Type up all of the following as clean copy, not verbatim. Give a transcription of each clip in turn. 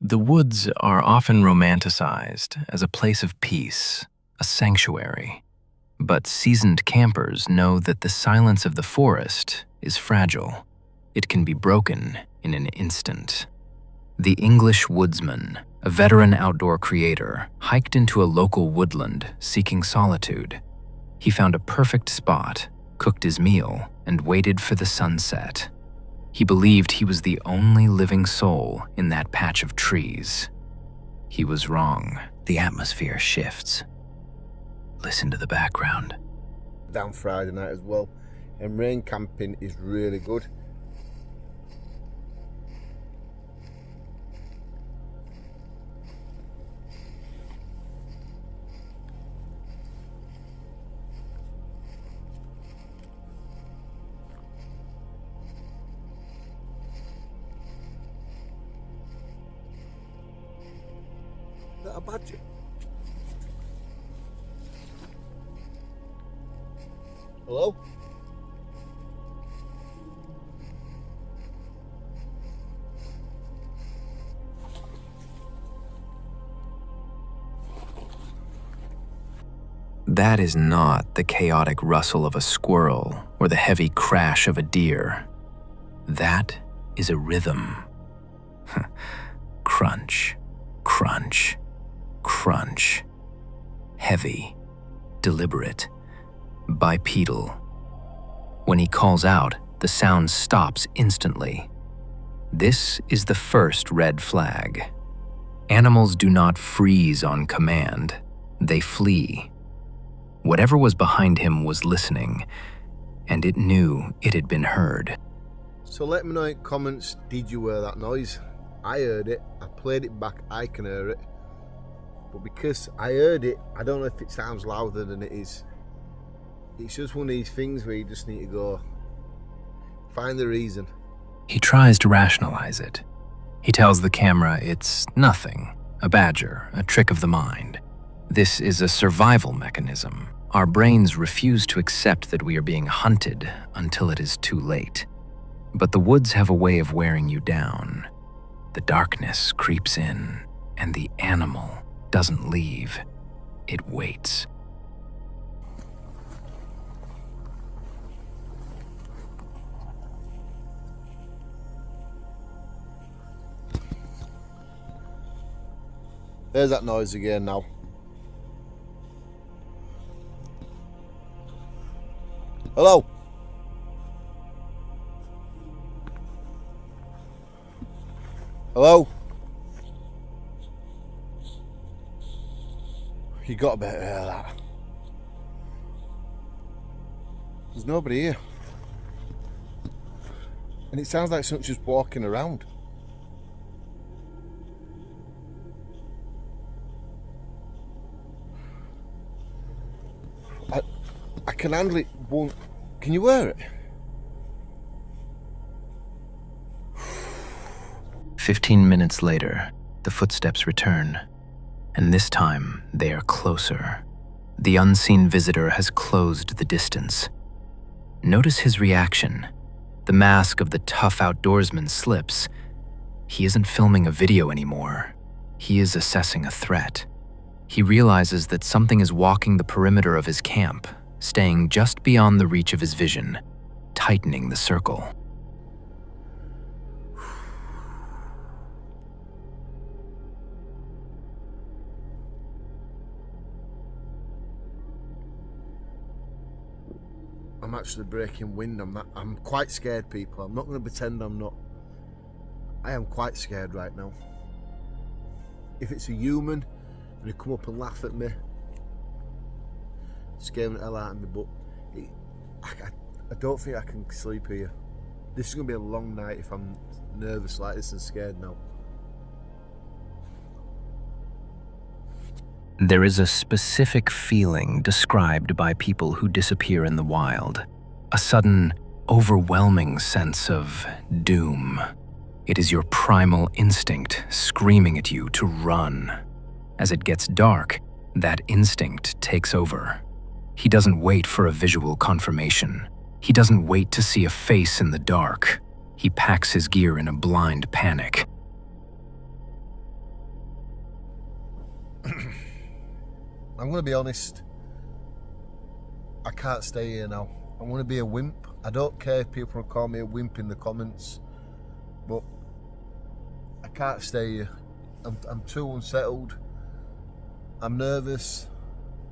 The woods are often romanticized as a place of peace, a sanctuary. But seasoned campers know that the silence of the forest is fragile. It can be broken in an instant. The English woodsman, a veteran outdoor creator, hiked into a local woodland seeking solitude. He found a perfect spot, cooked his meal, and waited for the sunset. He believed he was the only living soul in that patch of trees. He was wrong. The atmosphere shifts. Listen to the background. Down Friday night as well, and rain camping is really good. Is that a badger? Hello? That is not the chaotic rustle of a squirrel or the heavy crash of a deer. That is a rhythm. Crunch, crunch, crunch. Heavy, deliberate, bipedal. When he calls out, the sound stops instantly. This is the first red flag. Animals do not freeze on command. They flee. Whatever was behind him was listening, and it knew it had been heard. So let me know in comments, did you hear that noise? I heard it, I played it back, I can hear it. But because I heard it, I don't know if it sounds louder than it is. It's just one of these things where you just need to go, find the reason. He tries to rationalize it. He tells the camera it's nothing, a badger, a trick of the mind. This is a survival mechanism. Our brains refuse to accept that we are being hunted until it is too late. But the woods have a way of wearing you down. The darkness creeps in, and the animal doesn't leave. It waits. There's that noise again now. Hello? Hello? You got to better hear that. There's nobody here. And it sounds like someone's just walking around. I can handle it. Can you hear it? 15 minutes later, the footsteps return, and this time they are closer. The unseen visitor has closed the distance. Notice his reaction. The mask of the tough outdoorsman slips. He isn't filming a video anymore. He is assessing a threat. He realizes that something is walking the perimeter of his camp, staying just beyond the reach of his vision, tightening the circle. I'm actually breaking wind. I'm quite scared, people. I'm not going to pretend I'm not. I am quite scared right now. If it's a human and they come up and laugh at me, scaring the hell out of me, but I don't think I can sleep here. This is going to be a long night if I'm nervous like this and scared now. There is a specific feeling described by people who disappear in the wild, a sudden, overwhelming sense of doom. It is your primal instinct screaming at you to run. As it gets dark, that instinct takes over. He doesn't wait for a visual confirmation. He doesn't wait to see a face in the dark. He packs his gear in a blind panic. I'm going to be honest. I can't stay here now. I'm going to be a wimp. I don't care if people call me a wimp in the comments, but I can't stay here. I'm too unsettled. I'm nervous.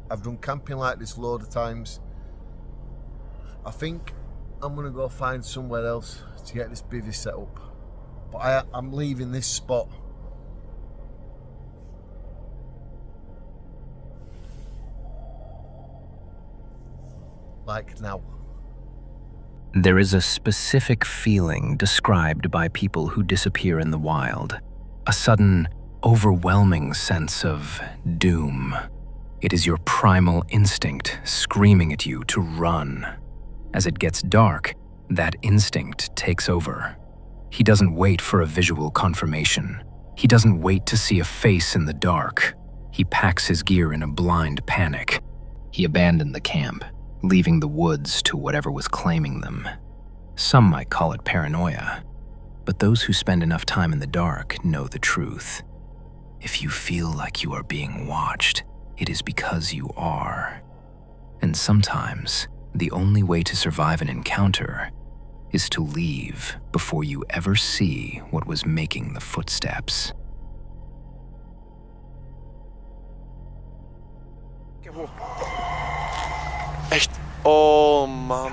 I've done camping like this a load of times. I think I'm going to go find somewhere else to get this bivvy set up. But I'm leaving this spot. Like now. There is a specific feeling described by people who disappear in the wild. A sudden, overwhelming sense of doom. It is your primal instinct screaming at you to run. As it gets dark, that instinct takes over. He doesn't wait for a visual confirmation. He doesn't wait to see a face in the dark. He packs his gear in a blind panic. He abandoned the camp, leaving the woods to whatever was claiming them. Some might call it paranoia, but those who spend enough time in the dark know the truth. If you feel like you are being watched, it is because you are. And sometimes, the only way to survive an encounter is to leave before you ever see what was making the footsteps. Echt, oh man.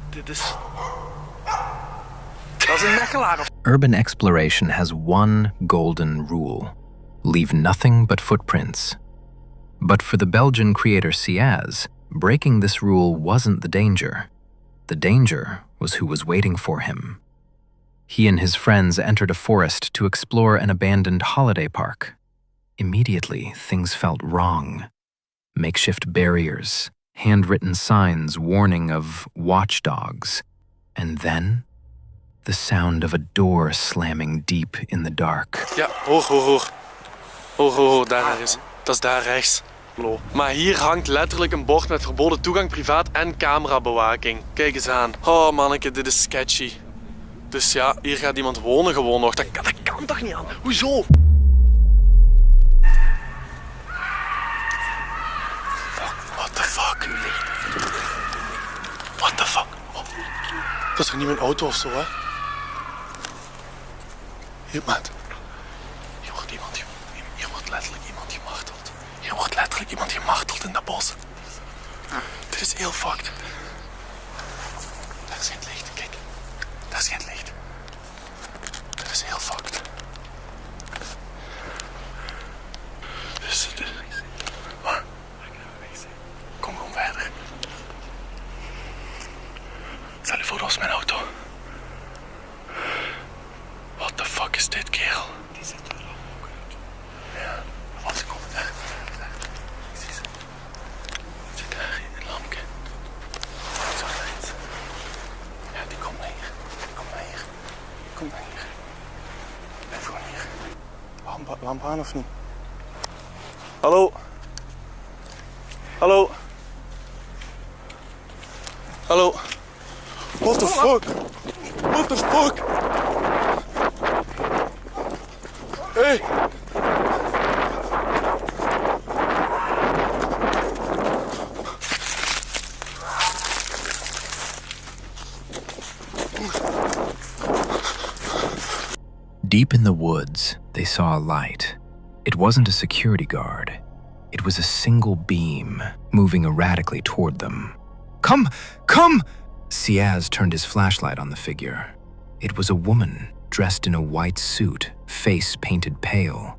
Dit is... Dat is een mechelaar. Urban exploration has one golden rule: leave nothing but footprints. But for the Belgian creator Siaz, breaking this rule wasn't the danger. The danger was who was waiting for him. He and his friends entered a forest to explore an abandoned holiday park. Immediately, things felt wrong. Makeshift barriers, handwritten signs warning of watchdogs, and then the sound of a door slamming deep in the dark. Ja, hoor. Hoor, daar is. Dat is daar rechts. Maar hier hangt letterlijk een bord met verboden toegang, privaat en camerabewaking. Kijk eens aan. Oh manneke, dit is sketchy. Dus ja, hier gaat iemand wonen gewoon nog. Dat kan toch niet aan? Hoezo? What the fuck? What the fuck? Oh. Dat is toch niet mijn auto of zo, hè? Hier, maat. Hier wordt letterlijk iemand gemarteld. Hier wordt letterlijk iemand gemarteld in dat bos. Dit is heel fucked. Daar is geen licht, kijk. Daar is geen licht. Dit is heel fucked. Dus, wat? Kom gewoon verder. Stel je voor, dat was mijn auto. What the fuck is dit, kerel? Die zit er ook uit. Ja, wat ze komen daar. Ik zie ze. Zit daar in een lampje. Zo rechts. Ja, die komt naar hier. Kom naar hier. Blijf gewoon hier. Lamp aan of niet? Hallo? Hallo? Hallo? What the fuck? What the fuck? Hey! Deep in the woods, they saw a light. It wasn't a security guard. It was a single beam moving erratically toward them. Come! Siaz turned his flashlight on the figure. It was a woman dressed in a white suit, face painted pale.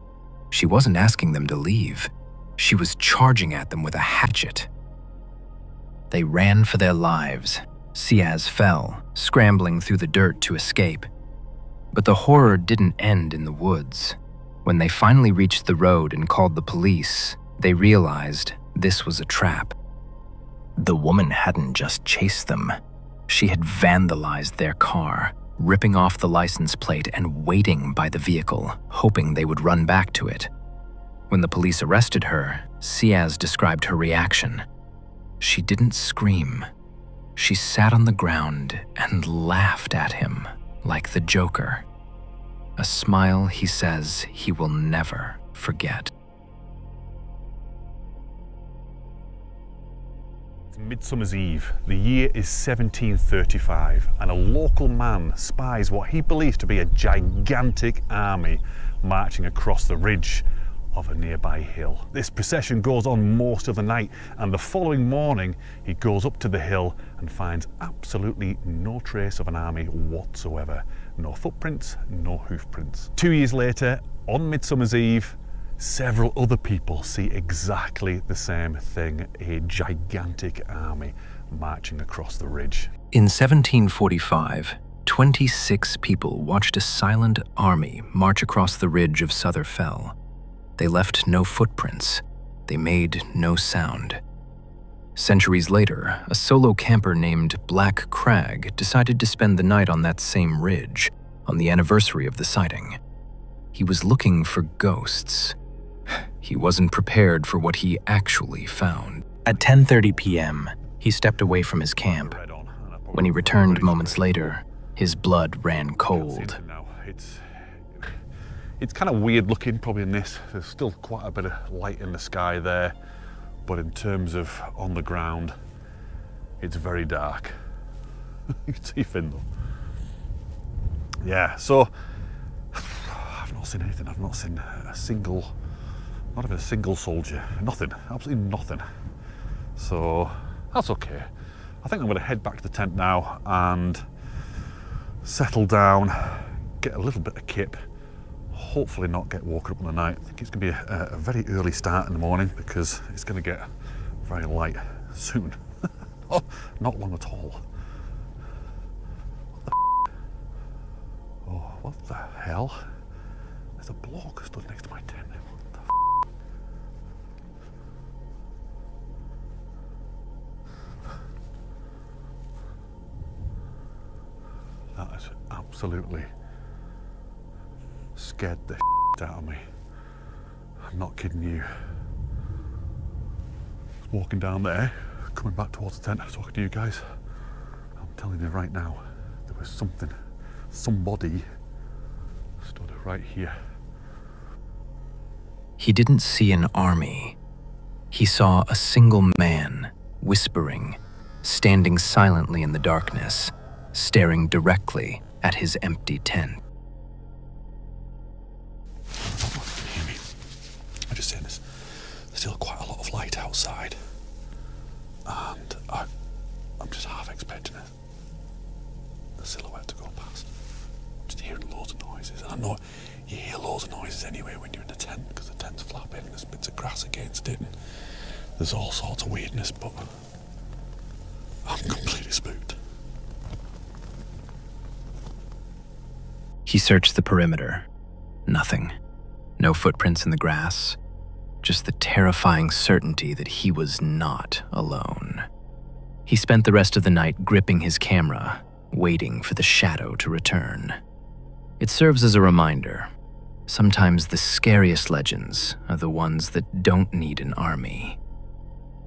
She wasn't asking them to leave. She was charging at them with a hatchet. They ran for their lives. Siaz fell, scrambling through the dirt to escape. But the horror didn't end in the woods. When they finally reached the road and called the police, they realized this was a trap. The woman hadn't just chased them. She had vandalized their car, ripping off the license plate and waiting by the vehicle, hoping they would run back to it. When the police arrested her, Siaz described her reaction. She didn't scream. She sat on the ground and laughed at him like the Joker. A smile he says he will never forget. Midsummer's Eve. The year is 1735 and a local man spies what he believes to be a gigantic army marching across the ridge of a nearby hill. This procession goes on most of the night, and the following morning he goes up to the hill and finds absolutely no trace of an army whatsoever. No footprints, no hoof prints. 2 years later, on Midsummer's Eve, several other people see exactly the same thing, a gigantic army marching across the ridge. In 1745, 26 people watched a silent army march across the ridge of Sother Fell. They left no footprints. They made no sound. Centuries later, a solo camper named Black Crag decided to spend the night on that same ridge on the anniversary of the sighting. He was looking for ghosts. He wasn't prepared for what he actually found. At 10:30 p.m., he stepped away from his camp. When he returned moments later, his blood ran cold. It's kind of weird looking probably in this. There's still quite a bit of light in the sky there, but in terms of on the ground, it's very dark. You can see Finn though. Yeah, so I've not seen anything. I've not seen a single, not even a single soldier. Nothing, absolutely nothing. So that's okay. I think I'm going to head back to the tent now and settle down, get a little bit of kip, hopefully not get woken up in the night. I think it's going to be a very early start in the morning because it's going to get very light soon. Oh, not long at all. What the hell? There's a bloke stood next to my tent. What the That has absolutely scared the out of me. I'm not kidding you. I was walking down there, coming back towards the tent, talking to you guys. I'm telling you right now, there was somebody stood right here. He didn't see an army. He saw a single man, whispering, standing silently in the darkness, staring directly at his empty tent. I don't know if you can hear me. I'm just saying there's still quite a lot of light outside, and I'm just half expecting the silhouette to go past. I'm just hearing loads of noises. And I know you hear loads of noises anyway when you're in a tent because the tent's flapping and there's bits of grass against it and there's all sorts of weirdness, but I'm completely spooked. He searched the perimeter. Nothing. No footprints in the grass. Just the terrifying certainty that he was not alone. He spent the rest of the night gripping his camera, waiting for the shadow to return. It serves as a reminder. Sometimes the scariest legends are the ones that don't need an army.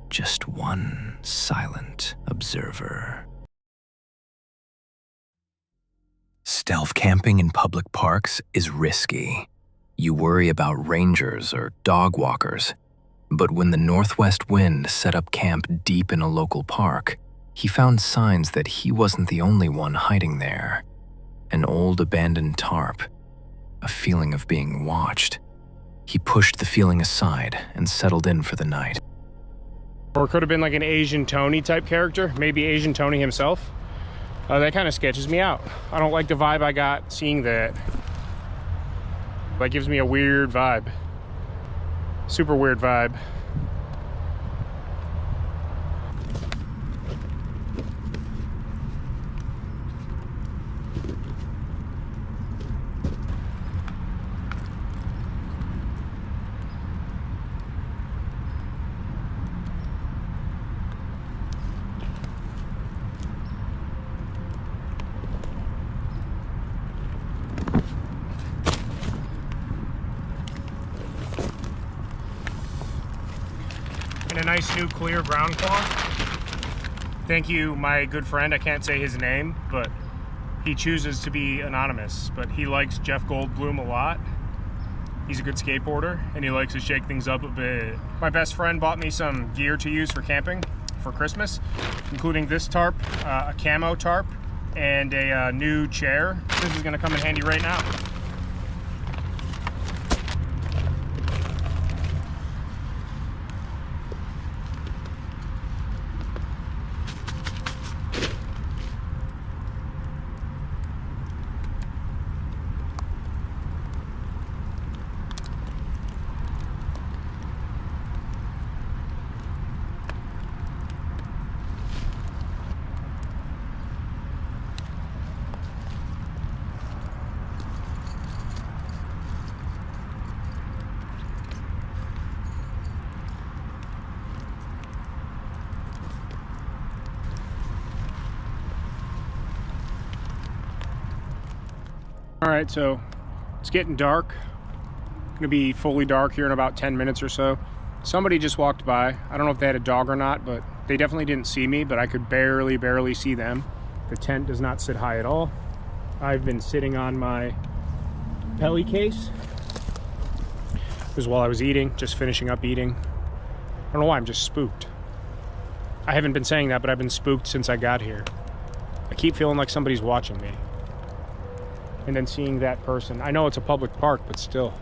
Just one silent observer. Stealth camping in public parks is risky. You worry about rangers or dog walkers. But when the northwest wind set up camp deep in a local park, he found signs that he wasn't the only one hiding there. An old abandoned tarp, a feeling of being watched. He pushed the feeling aside and settled in for the night. Or it could have been like an Asian Tony type character, maybe Asian Tony himself. That kind of sketches me out. I don't like the vibe I got seeing that. That gives me a weird vibe. Super weird vibe. And a nice new clear brown cloth. Thank you, my good friend. I can't say his name, but he chooses to be anonymous. But he likes Jeff Goldblum a lot. He's a good skateboarder, and he likes to shake things up a bit. My best friend bought me some gear to use for camping for Christmas, including this tarp, a camo tarp, and a new chair. This is gonna come in handy right now. All right, so it's getting dark. Gonna be fully dark here in about 10 minutes or so. Somebody just walked by. I don't know if they had a dog or not, but they definitely didn't see me, but I could barely see them. The tent does not sit high at all. I've been sitting on my pelly case. This was while I was eating, just finishing up eating. I don't know why, I'm just spooked. I haven't been saying that, but I've been spooked since I got here. I keep feeling like somebody's watching me. And then seeing that person. I know it's a public park, but still.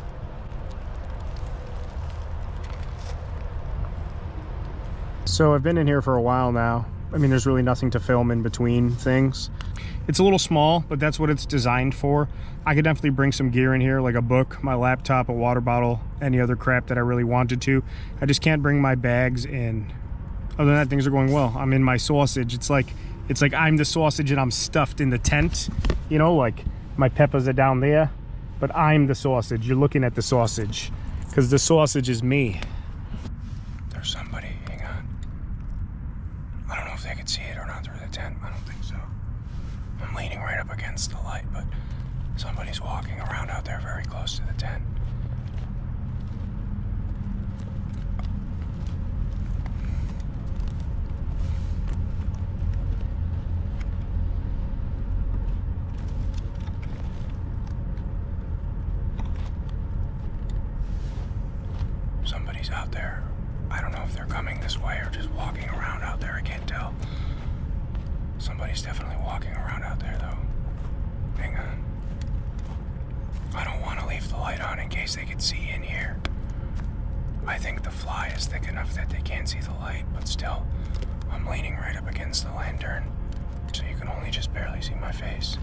So I've been in here for a while now. I mean, there's really nothing to film in between things. It's a little small, but that's what it's designed for. I could definitely bring some gear in here, like a book, my laptop, a water bottle, any other crap that I really wanted to. I just can't bring my bags in. Other than that, things are going well. I'm in my sausage. It's like I'm the sausage and I'm stuffed in the tent. You know, like my peppers are down there, but I'm the sausage. You're looking at the sausage because the sausage is me. There's somebody, hang on. I don't know if they can see it or not through the tent. I don't think so. I'm leaning right up against the light, but somebody's walking around out there very close to the tent. Somebody's out there. I don't know if they're coming this way or just walking around out there. I can't tell. Somebody's definitely walking around out there, though. Hang on. I don't want to leave the light on in case they can see in here. I think the fly is thick enough that they can't see the light, but still, I'm leaning right up against the lantern, so you can only just barely see my face.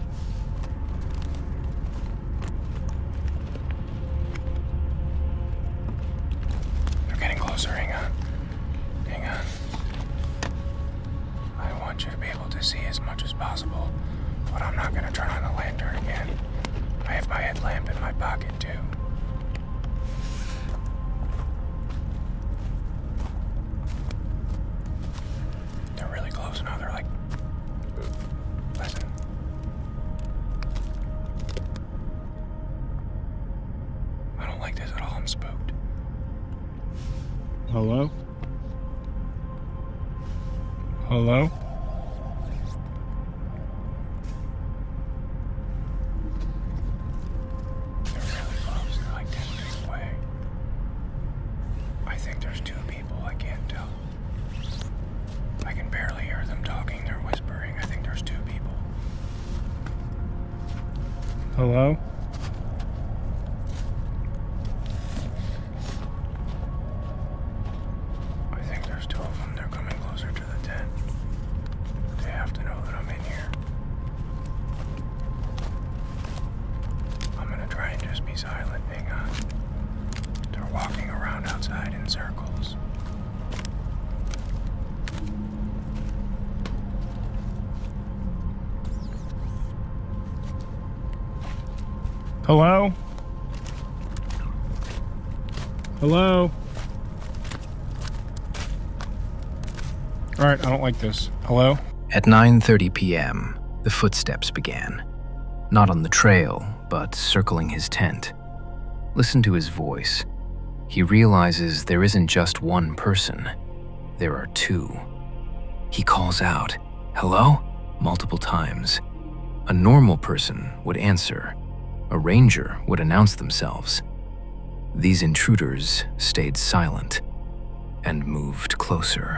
Getting closer, hang on. Hang on. I want you to be able to see as much as possible, but I'm not gonna turn on the lantern again. I have my headlamp in my pocket too. They're really close now, they're like, listen. I don't like this at all, I'm spooked. Hello? Hello? They're really close. They're like 10 feet away. I think there's two people. I can't tell. I can barely hear them talking. They're whispering. I think there's two people. Hello? Hello? Hello? All right, I don't like this. Hello? At 9:30 p.m., the footsteps began. Not on the trail, but circling his tent. Listen to his voice. He realizes there isn't just one person. There are two. He calls out, "Hello?" multiple times. A normal person would answer. A ranger would announce themselves. These intruders stayed silent and moved closer.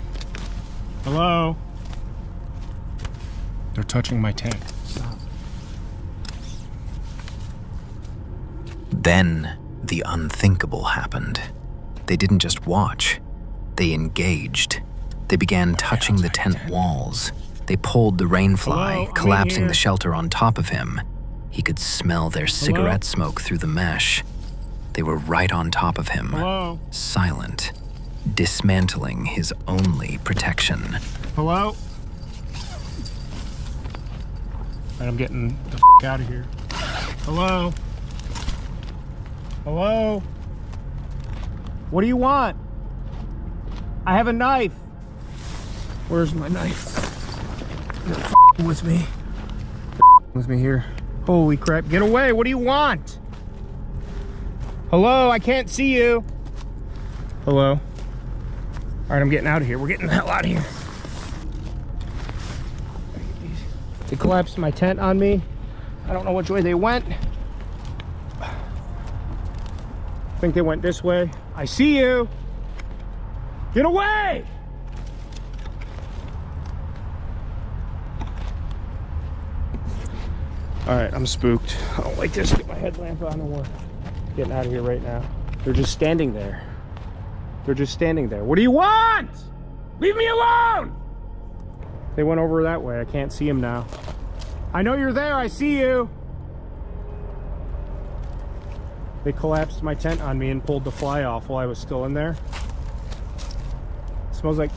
Hello? They're touching my tent. Stop. Then, the unthinkable happened. They didn't just watch, they engaged. They began touching the tent walls. They pulled the rainfly, Hello? collapsing the shelter on top of him. He could smell their cigarette Hello? smoke through the mesh. They were right on top of him, Hello? silent, dismantling his only protection. Hello? Alright, I'm getting the out of here. Hello? Hello? What do you want? I have a knife. Where's my knife? You're with me. With me here. Holy crap, get away. What do you want? Hello, I can't see you. Hello? Alright, I'm getting out of here. We're getting the hell out of here. They collapsed my tent on me. I don't know which way they went. I think they went this way. I see you. Get away! All right, I'm spooked. I don't like this. Get my headlamp on and we're getting out of here right now. They're just standing there. They're just standing there. What do you want? Leave me alone! They went over that way. I can't see them now. I know you're there. I see you. They collapsed my tent on me and pulled the fly off while I was still in there. It smells like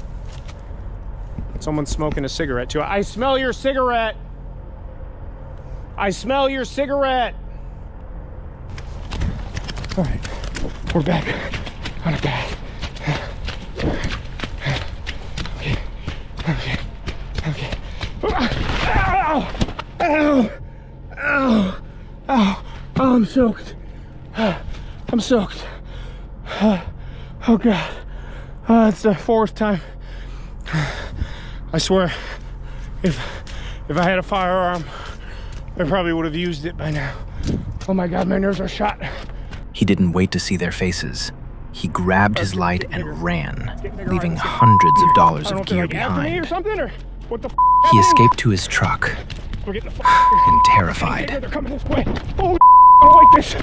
someone's smoking a cigarette too. I smell your cigarette. I smell your cigarette. All right, we're back on a path. Okay. Ow! Ow! Ow! Ow! Oh, I'm soaked. I'm soaked. Oh God. It's the fourth time. I swear, if I had a firearm, I probably would have used it by now. Oh my God, my nerves are shot. He didn't wait to see their faces. He grabbed his light and ran, leaving hundreds of dollars of gear behind. He escaped to his truck, and terrified. They're coming this way. Oh, I don't like this.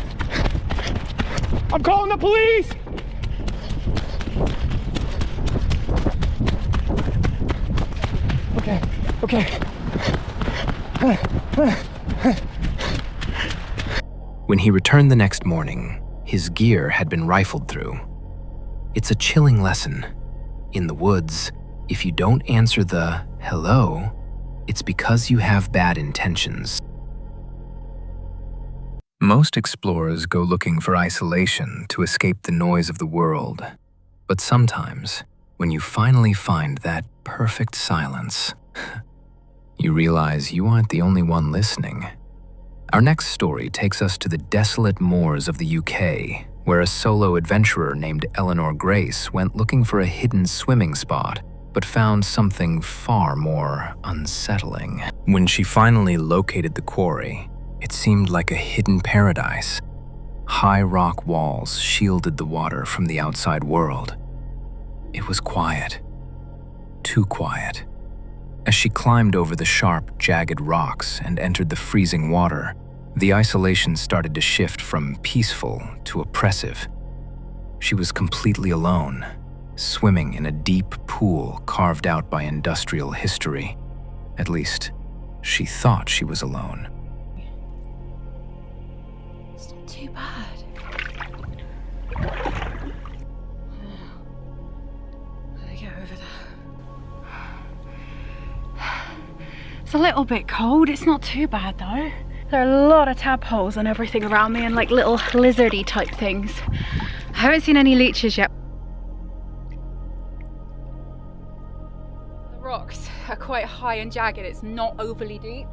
I'm calling the police. Okay. When he returned the next morning, his gear had been rifled through. It's a chilling lesson. In the woods, if you don't answer the hello, it's because you have bad intentions. Most explorers go looking for isolation to escape the noise of the world. But sometimes, when you finally find that perfect silence, you realize you aren't the only one listening. Our next story takes us to the desolate moors of the UK, where a solo adventurer named Eleanor Grace went looking for a hidden swimming spot, but found something far more unsettling. When she finally located the quarry, it seemed like a hidden paradise. High rock walls shielded the water from the outside world. It was quiet. Too quiet. As she climbed over the sharp, jagged rocks and entered the freezing water, the isolation started to shift from peaceful to oppressive. She was completely alone, swimming in a deep pool carved out by industrial history. At least, she thought she was alone. It's not too bad. Let me get over there. It's a little bit cold. It's not too bad though. There are a lot of tadpoles and everything around me and like little lizardy type things. I haven't seen any leeches yet. The rocks are quite high and jagged. It's not overly deep.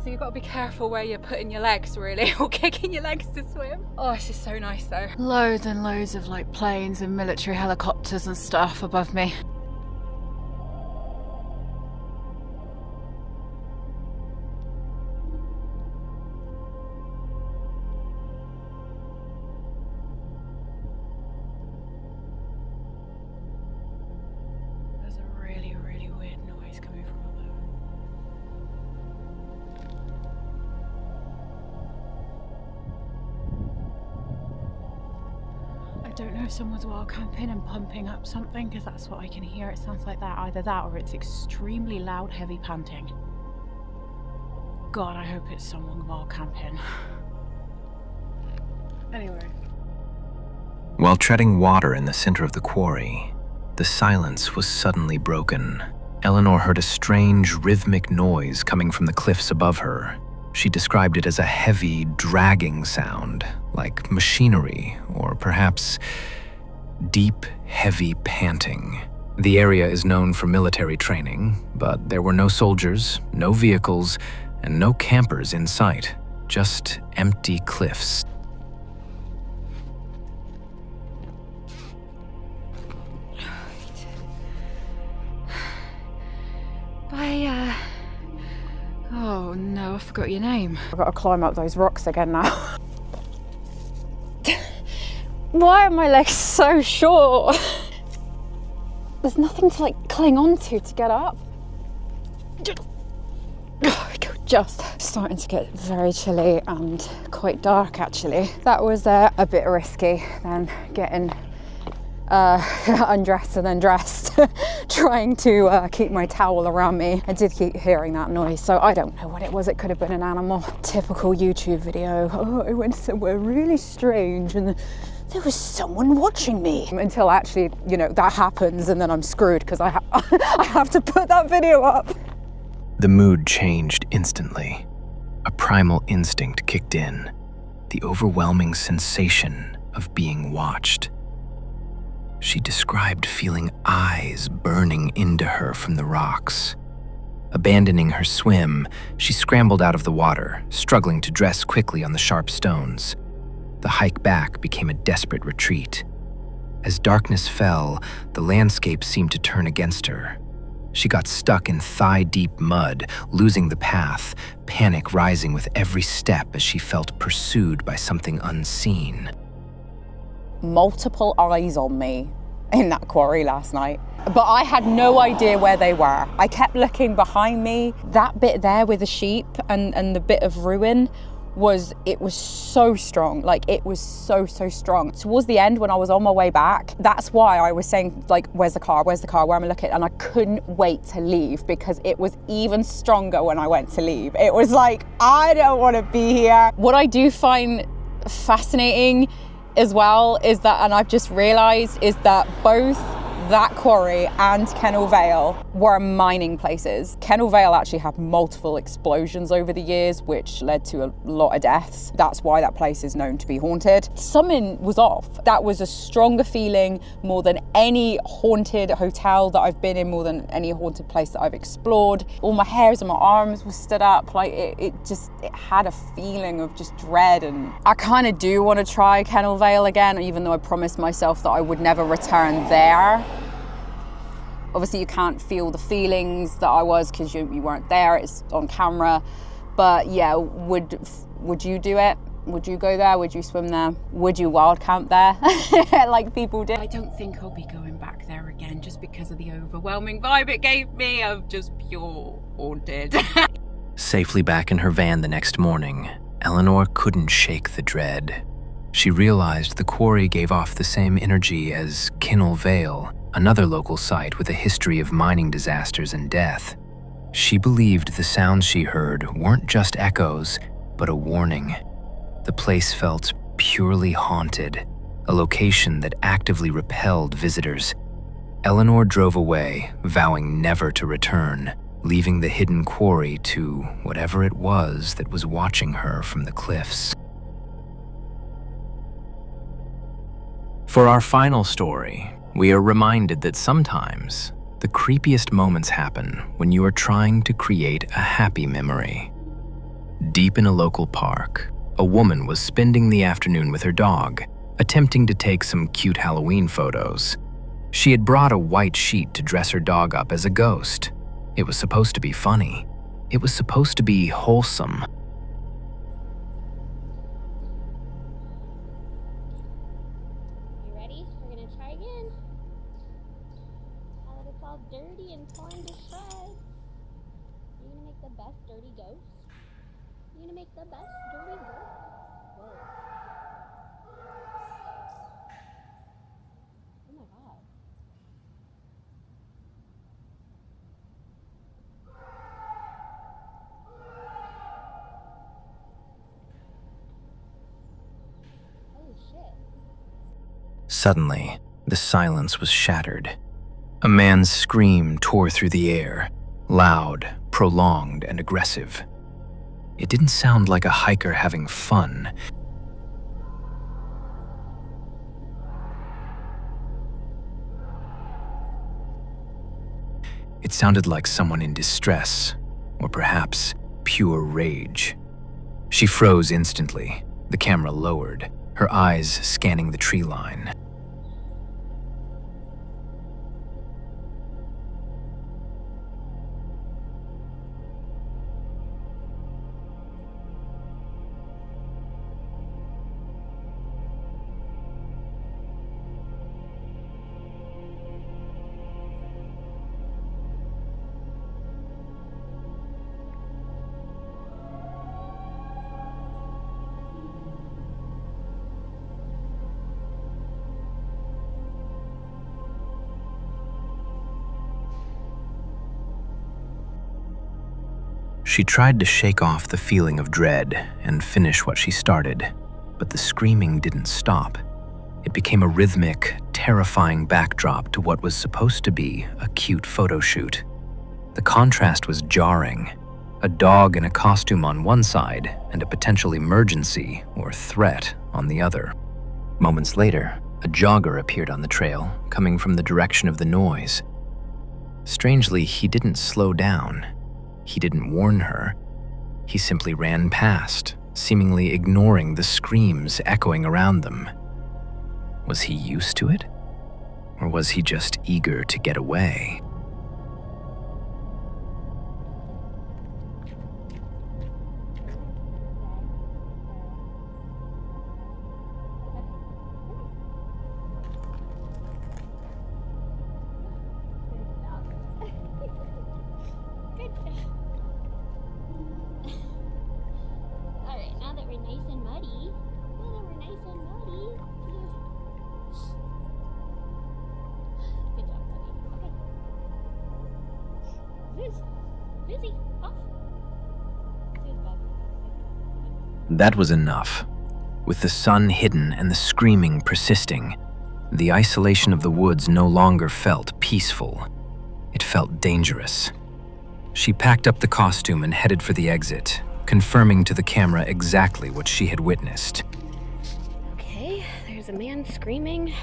So you've got to be careful where you're putting your legs really, or kicking your legs to swim. Oh, this is so nice though. Loads and loads of like planes and military helicopters and stuff above me. There's a really, really don't know if someone's wild camping and pumping up something, because that's what I can hear. It sounds like that. Either that or it's extremely loud, heavy panting. God, I hope it's someone wild camping. Anyway. While treading water in the center of the quarry, the silence was suddenly broken. Eleanor heard a strange, rhythmic noise coming from the cliffs above her. She described it as a heavy, dragging sound, like machinery, or perhaps deep, heavy panting. The area is known for military training, but there were no soldiers, no vehicles, and no campers in sight, just empty cliffs. Oh no, I forgot your name. I've got to climb up those rocks again now. Why are my legs so short? There's nothing to like cling on to get up. Just starting to get very chilly and quite dark actually. That was a bit risky than getting undressed and then dressed, trying to keep my towel around me. I did keep hearing that noise, so I don't know what it was. It could have been an animal. Typical YouTube video. Oh, I went somewhere really strange and there was someone watching me. Until actually, you know, that happens and then I'm screwed because I have to put that video up. The mood changed instantly. A primal instinct kicked in. The overwhelming sensation of being watched. She described feeling eyes burning into her from the rocks. Abandoning her swim, she scrambled out of the water, struggling to dress quickly on the sharp stones. The hike back became a desperate retreat. As darkness fell, the landscape seemed to turn against her. She got stuck in thigh-deep mud, losing the path, panic rising with every step as she felt pursued by something unseen. Multiple eyes on me in that quarry last night, but I had no idea where they were. I kept looking behind me. That bit there with the sheep and the bit of ruin was so strong. Like, it was so strong. Towards the end, when I was on my way back, that's why I was saying, like, where's the car, where am I looking? And I couldn't wait to leave because it was even stronger when I went to leave. It was like, I don't want to be here. What I do find fascinating as well is that, and I've just realized, is that both that quarry and Kennel Vale were mining places. Kennel Vale actually had multiple explosions over the years, which led to a lot of deaths. That's why that place is known to be haunted. Something was off. That was a stronger feeling more than any haunted hotel that I've been in, more than any haunted place that I've explored. All my hairs on my arms were stood up. Like, it had a feeling of just dread. And I kind of do want to try Kennel Vale again, even though I promised myself that I would never return there. Obviously, you can't feel the feelings that I was because you weren't there. It's on camera. But yeah, would you do it? Would you go there? Would you swim there? Would you wild camp there like people did? I don't think I'll be going back there again just because of the overwhelming vibe it gave me of just pure haunted. Safely back in her van the next morning, Eleanor couldn't shake the dread. She realized the quarry gave off the same energy as Kennel Vale, another local site with a history of mining disasters and death. She believed the sounds she heard weren't just echoes, but a warning. The place felt purely haunted, a location that actively repelled visitors. Eleanor drove away, vowing never to return, leaving the hidden quarry to whatever it was that was watching her from the cliffs. For our final story, we are reminded that sometimes the creepiest moments happen when you are trying to create a happy memory. Deep in a local park, a woman was spending the afternoon with her dog, attempting to take some cute Halloween photos. She had brought a white sheet to dress her dog up as a ghost. It was supposed to be funny. It was supposed to be wholesome. Dirty and torn to shreds. You're gonna make the best dirty ghost? You're gonna make the best dirty ghost? Whoa. Suddenly, the silence was shattered. A man's scream tore through the air, loud, prolonged, and aggressive. It didn't sound like a hiker having fun. It sounded like someone in distress, or perhaps pure rage. She froze instantly, the camera lowered, her eyes scanning the tree line. She tried to shake off the feeling of dread and finish what she started, but the screaming didn't stop. It became a rhythmic, terrifying backdrop to what was supposed to be a cute photo shoot. The contrast was jarring. A dog in a costume on one side and a potential emergency or threat on the other. Moments later, a jogger appeared on the trail, coming from the direction of the noise. Strangely, he didn't slow down. He didn't warn her. He simply ran past, seemingly ignoring the screams echoing around them. Was he used to it? Or was he just eager to get away? That was enough. With the sun hidden and the screaming persisting, the isolation of the woods no longer felt peaceful. It felt dangerous. She packed up the costume and headed for the exit, confirming to the camera exactly what she had witnessed. Okay, there's a man screaming.